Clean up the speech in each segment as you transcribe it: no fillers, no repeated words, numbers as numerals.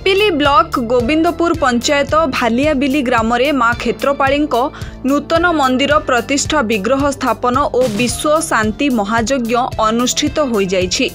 Pipili block Govindpur panchayat भालियाबिली ग्राम रे माँ क्षेत्रपाली नूतन मंदिर प्रतिष्ठा विग्रह स्थापन और विश्व शांति महायज्ञ अनुष्ठित हो जाइछि।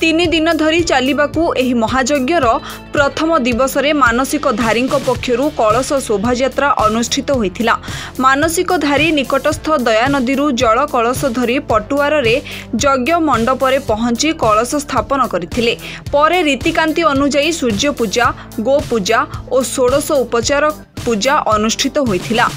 3 दिन धरी चलिबाकू एही महायज्ञर प्रथम दिवस रे मानसिकधारी पक्षरु कलश शोभायात्रा अनुष्ठित होइथिला। मानसिकधारी निकटस्थ दया नदीरू जल कलश धरी पटुआर रे यज्ञ मंडप रे पहुंची कलश स्थापन करथिले। परे रीतिकांति अनुसार सूर्य पूजा, गो पूजा और षोडश उपचार पूजा अनुष्ठित होइथिला।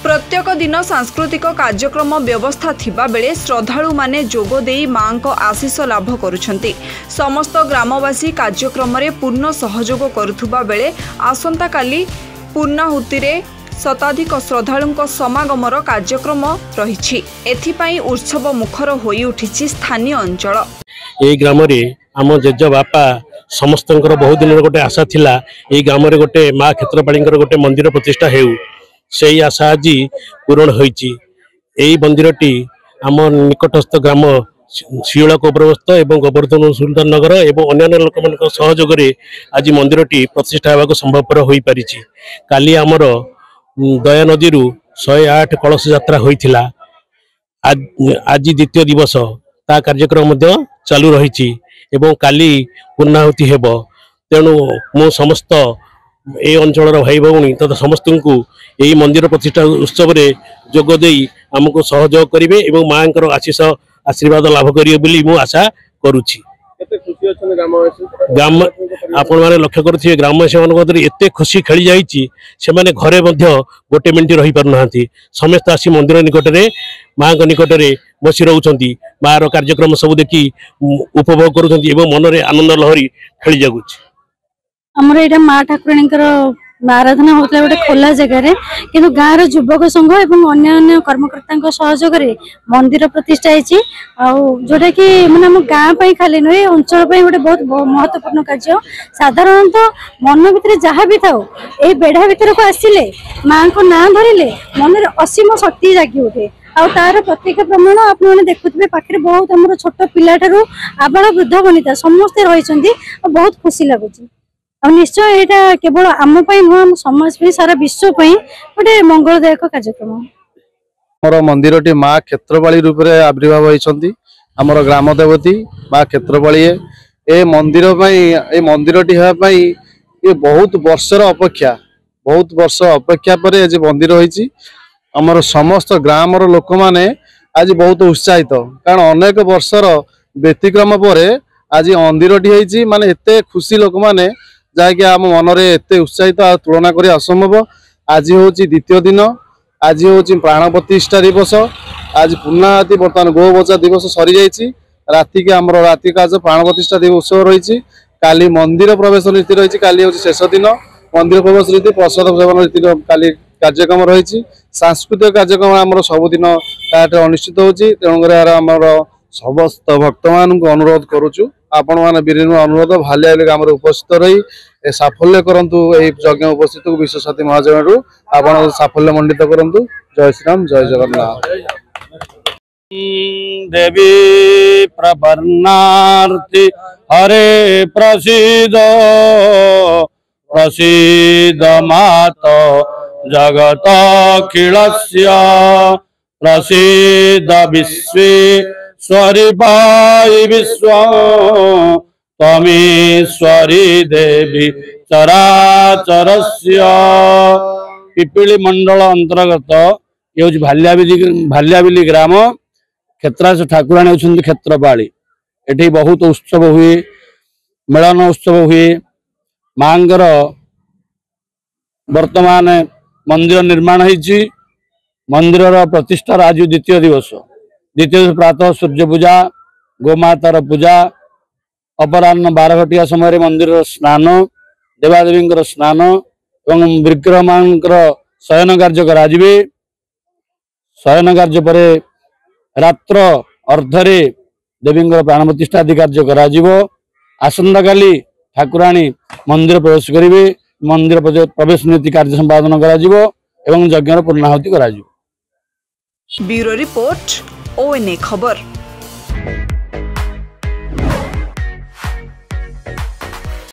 प्रत्येक दिन सांस्कृतिक कार्यक्रम व्यवस्था थिबा बेले श्रद्धालु माने जोग देई मां को आशीष लाभ करुछंती। समस्त ग्रामवासी कार्यक्रम रे पूर्ण सहयोग करुथुबा बेले आसंता काली पूर्णाहुति रे शताधिक श्रद्धालुंक समागमर कार्यक्रम रहिछि। एथिपाई उत्सव मुखर होई उठिछि स्थानीय अंचल। ए ग्राम रे आम जेज बापा समस्त बहुत दिन गोटे आशा थिला ए ग्राम रे गोटे माँ क्षेत्रपाली गोटे मंदिर प्रतिष्ठा हेउ। से आशा आज पूरण होइछि। एई मंदिरटी आम निकटस्थ ग्राम शियोला कोबरवस्त एवं गोवर्धन सुल्तान नगर एवं अन्य लोक सहयोग आज मंदिरटी प्रतिष्ठा होगा संभवपर हो पारि। काली आमर दया नदी 108 कलश यात्रा होइथिला। आज द्वितीय दिवस ता कार्यक्रम चालू रही एवं काली पूर्णाहुति हेब। तेणु मो समस्त ए अंचल भाई भौणी तथा समस्त को यही मंदिर प्रतिष्ठा उत्सव रे जोग देई हमको सहयोग करेंगे एवं माँ आशीष आशीर्वाद लाभ करेंगे बोली मु आशा करुछि। ग्राम आपण मैंने लक्ष्य करुवे ग्रामवासी मान एत खुशी खेली जाने घरे गोटे मिनिट रही पार ना समस्त आसी मंदिर निकट में माँ निकट में बसी रोच माँ कार्यक्रम सब देखी उपभोग कर मन में आनंद लहरी खेली जाऊँच। आमर यहाँ माँ ठाकुराणी आराधना होता है गोटे खोला जगार कि गाँव युवक संघ और अन्य कर्मकर्ता सहयोग मंदिर प्रतिष्ठा जोटा कि माने आम गाँव खाली नुहे अंचल गोटे बहुत महत्वपूर्ण कार्य। साधारणतः मन भर जहाँ भी था ये बेढ़ा भर को आसिले माँ को ना धरले मन में असीम शक्ति जागी उठे। आ तार प्रत्येक प्रमाण आपने देखुए पाखे बहुत आम छोट पिला आबाल वृद्ध वनिता समस्ते रही बहुत खुशी लगुच। निश्चय यहाँ केवल आम नुह समाज सारा विश्व गोटे मंगलदायक कार्यक्रम। आमर मंदिर टी माँ क्षेत्रपाली रूप में आविर्भाव होती आमर ग्राम देवती माँ क्षेत्रपाली ए मंदिर टी ये बहुत वर्षर अपेक्षा पर आज मंदिर होती। आमर समस्त ग्राम लोक मैंने आज बहुत उत्साहित कारण अनेक वर्षर व्यतिक्रम पर आज मंदिर टी माने एते खुशी लोक मैंने जहाँकि आम मन में एत उत्साहित तुलना कर असंभव। आज हूँ द्वितीय दिन, आज हूँ प्राण प्रतिष्ठा दिवस, आज पूर्णाहुति बर्तमान गो बचा दिवस सरी जाइए। राति के आमर राति काज प्राण प्रतिष्ठा दिवस रही। काली मंदिर प्रवेश नीति रही। काली हूँ शेष दिन मंदिर प्रवेश रीति प्रसाद सेवन रीति काली कार्यक्रम रही। सांस्कृतिक कार्यक्रम आम सबुदिन अनुष्ठित होती। तेणुकर आमर समस्त भक्त मान अनुरोध करुचु आपण मैंने विभिन्न अनुरोध भालियाबिली ग्राम उपस्थित रही साफल्य करंतु यज्ञ उपस्थित विश्व शांति महायज्ञ आपण साफल्य मंडित करंतु। जय श्री राम, जय जगन्नाथ। देवी प्रपन्नार्ति हरे प्रसीद प्रसीद मात जगत अखिलस्य प्रसीद विश्वे स्वरिपाई विश्व तमेश्वरी देवी चराचरस्य। पिपिली मंडल अंतर्गत ये भालियाबिली ग्राम क्षेत्रास ठाकुराणी होती क्षेत्रपाली। एठी बहुत उत्सव हुए, मेलन उत्सव हुए। मांगर वर्तमान मंदिर निर्माण होती। मंदिर प्रतिष्ठार आज द्वितीय दिवस प्रातः सूर्य पूजा, गोमातार पूजा, अपराह्न 12 घटिया समय मंदिर स्नान, देवादेवी स्नान और विग्रह मान शयन कार्य कराजिबे। शयन कार्य पर रात्र अर्धरे देवी प्राण प्रतिष्ठा आदि कार्य कराजिबो। आसंता काली ठाकुराणी मंदिर प्रवेश करिवे। मंदिर प्रवेश नीति कार्य संपादन कराजिबो एवं यज्ञ पूर्णाहुति कराजिबो। ब्यूरो रिपोर्ट ONA खबर।